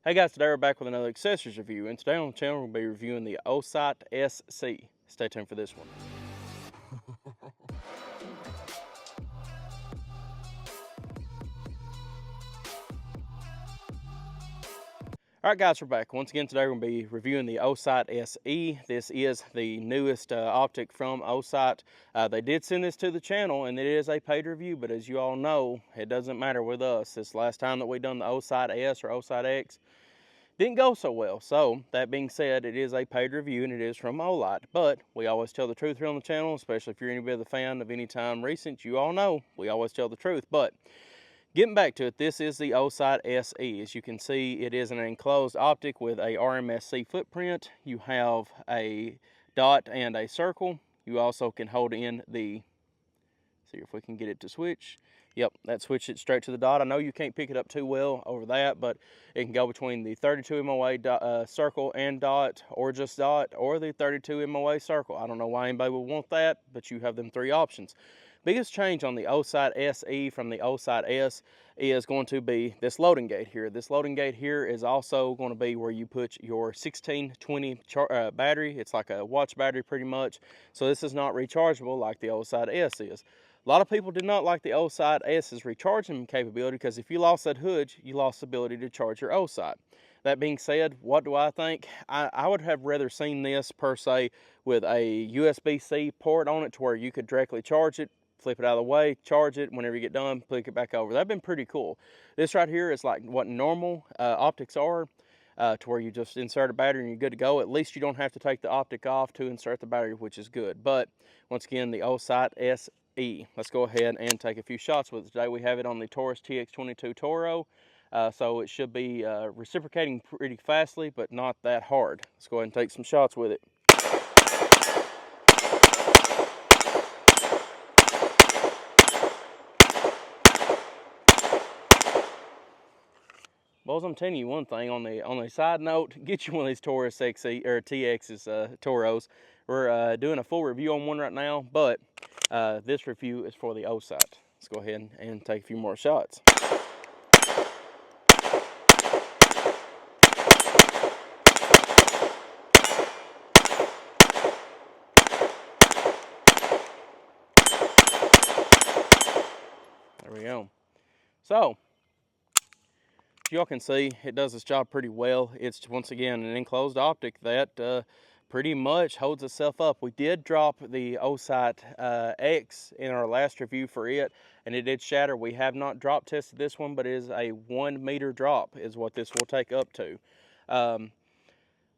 Hey guys, today we're back with another accessories review, and today on the channel we'll be reviewing the Olight SE. Stay tuned for this one. Alright guys, we're back. Once again today we're going to be reviewing the Olight SE. This is the newest optic from Olight. They did send this to the channel and it is a paid review, but as you all know, it doesn't matter with us. This last time that we done the Olight S or Olight X, didn't go so well. So that being said, it is a paid review and it is from Olight, but we always tell the truth here on the channel, especially if you're any bit of a fan of any time recent. You all know we always tell the truth. But getting back to it, this is the Olight SE. As you can see, it is an enclosed optic with a RMSC footprint. You have a dot and a circle. You also can hold in the, see if we can get it to switch. Yep, that switches it straight to the dot. I know you can't pick it up too well over that, but it can go between the 32 MOA circle and dot, or just dot, or the 32 MOA circle. I don't know why anybody would want that, but you have them three options. Biggest change on the Olight SE from the Olight S is going to be this loading gate here. This loading gate here is also going to be where you put your 1620 battery. It's like a watch battery pretty much. So this is not rechargeable like the Olight S is. A lot of people did not like the Olight S's recharging capability because if you lost that hood, you lost the ability to charge your Olight. That being said, what do I think? I would have rather seen this per se with a USB-C port on it to where you could directly charge it, flip it out of the way, charge it, whenever you get done, flick it back over. That'd been pretty cool. This right here is like what normal optics are, to where you just insert a battery and you're good to go. At least you don't have to take the optic off to insert the battery, which is good. But once again, the Olight SE. Let's go ahead and take a few shots with it. Today we have it on the Taurus TX22 Toro. So it should be reciprocating pretty fastly, but not that hard. Let's go ahead and take some shots with it. Boys, I'm telling you one thing on the side note, get you one of these Taurus XE or TX's Toros. We're doing a full review on one right now, but this review is for the Olight. Let's go ahead and take a few more shots. There we go. So, as y'all can see, it does its job pretty well. It's, once again, an enclosed optic that pretty much holds itself up. We did drop the Olight X in our last review for it, and it did shatter. We have not drop tested this one, but it is a 1 meter drop is what this will take up to.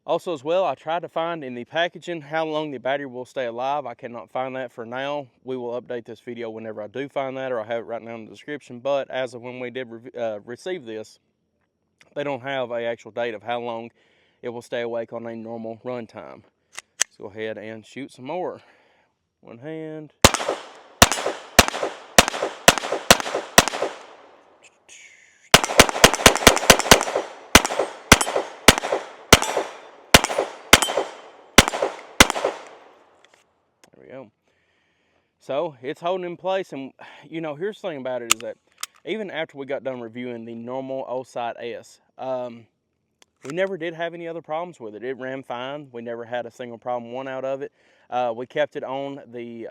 Also as well, I tried to find in the packaging how long the battery will stay alive. I cannot find that for now. We will update this video whenever I do find that, or I'll have it right now in the description. But as of when we did receive this, they don't have an actual date of how long it will stay awake on a normal run time. Let's go ahead and shoot some more. One hand. There we go. So it's holding in place, and you know, here's the thing about it is that even after we got done reviewing the normal Olight S, we never did have any other problems with it. It ran fine. We never had a single problem one out of it. We kept it on the,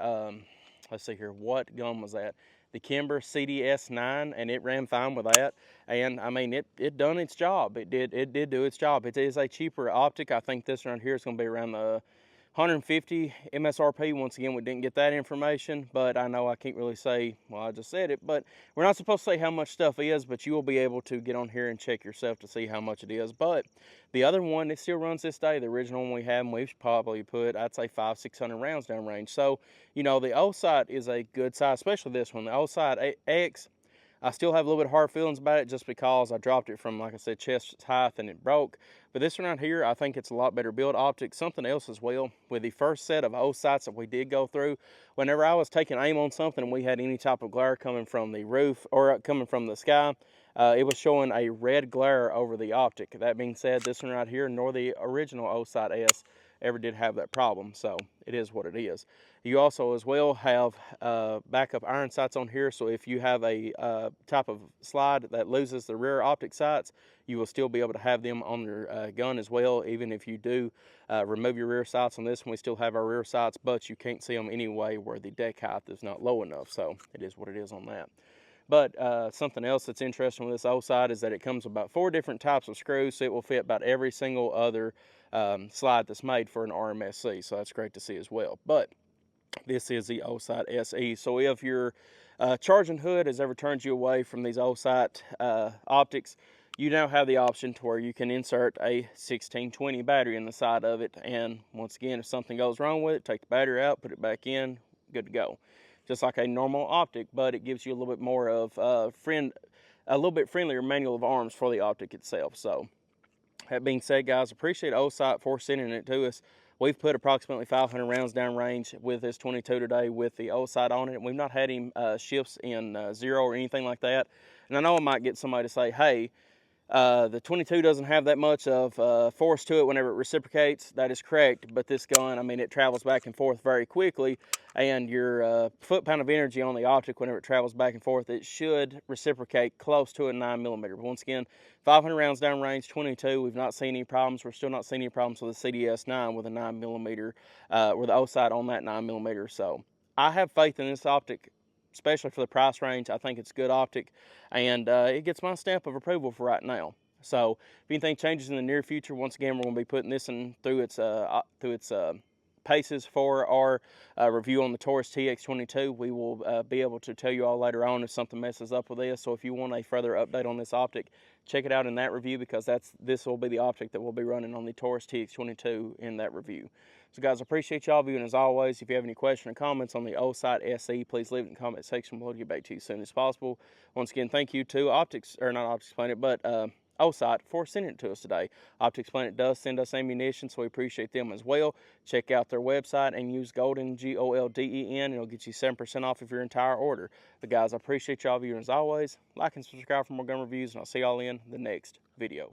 let's see here, what gun was that? The Kimber CDS9, and it ran fine with that. And I mean, it done its job. It did do its job. It is a cheaper optic. I think this around here is going to be around the 150 MSRP. Once again, we didn't get that information, but I know I can't really say, well, I just said it, but we're not supposed to say how much stuff is, but you will be able to get on here and check yourself to see how much it is. But the other one, it still runs this day. The original one we had, and we've probably put, I'd say 500-600 rounds down range. So, you know, the Olight is a good size, especially this one. The Olight X, I still have a little bit of hard feelings about it just because I dropped it from, like I said, chest height and it broke. But this one right here, I think it's a lot better build optic. Something else as well, with the first set of Olights that we did go through, whenever I was taking aim on something and we had any type of glare coming from the roof or coming from the sky, it was showing a red glare over the optic. That being said, this one right here, nor the original Olight S, ever did have that problem. So it is what it is. You also as well have backup iron sights on here, so if you have a type of slide that loses the rear optic sights, you will still be able to have them on your gun as well. Even if you do remove your rear sights on this one, we still have our rear sights, but you can't see them anyway where the deck height is not low enough. So it is what it is on that. But something else that's interesting with this Olight is that it comes with about 4 different types of screws, so it will fit about every single other slide that's made for an RMSC. So that's great to see as well. But this is the Olight SE. So if your charging hood has ever turned you away from these Olight optics, you now have the option to where you can insert a 1620 battery in the side of it. And once again, if something goes wrong with it, take the battery out, put it back in, good to go. Just like a normal optic, but it gives you a little bit more of a little bit friendlier manual of arms for the optic itself. So that being said, guys, appreciate Olight for sending it to us. We've put approximately 500 rounds down range with this 22 today with the Olight on it. We've not had him shifts in 0 or anything like that. And I know I might get somebody to say, hey, the 22 doesn't have that much of force to it whenever it reciprocates. That is correct, but this gun, I mean, it travels back and forth very quickly, and your foot-pound of energy on the optic, whenever it travels back and forth, it should reciprocate close to a 9mm. But once again, 500 rounds down range, 22, we've not seen any problems. We're still not seeing any problems with the CDS-9 with a 9mm, with the Olight on that 9mm. So I have faith in this optic, especially for the price range. I think it's good optic, and it gets my stamp of approval for right now. So if anything changes in the near future, once again, we're going to be putting this in through its paces for our review on the Taurus TX22. We will be able to tell you all later on if something messes up with this. So if you want a further update on this optic, check it out in that review, because this will be the optic that we'll be running on the Taurus TX22 in that review. So guys, I appreciate y'all viewing as always. If you have any questions or comments on the Olight SE, please leave it in the comment section below to get back to you as soon as possible. Once again, thank you to not Optics Planet, but Olight for sending it to us today. Optics Planet does send us ammunition, so we appreciate them as well. Check out their website and use Golden, Golden, it'll get you 7% off of your entire order. But guys, I appreciate y'all viewing as always. Like and subscribe for more gun reviews, and I'll see y'all in the next video.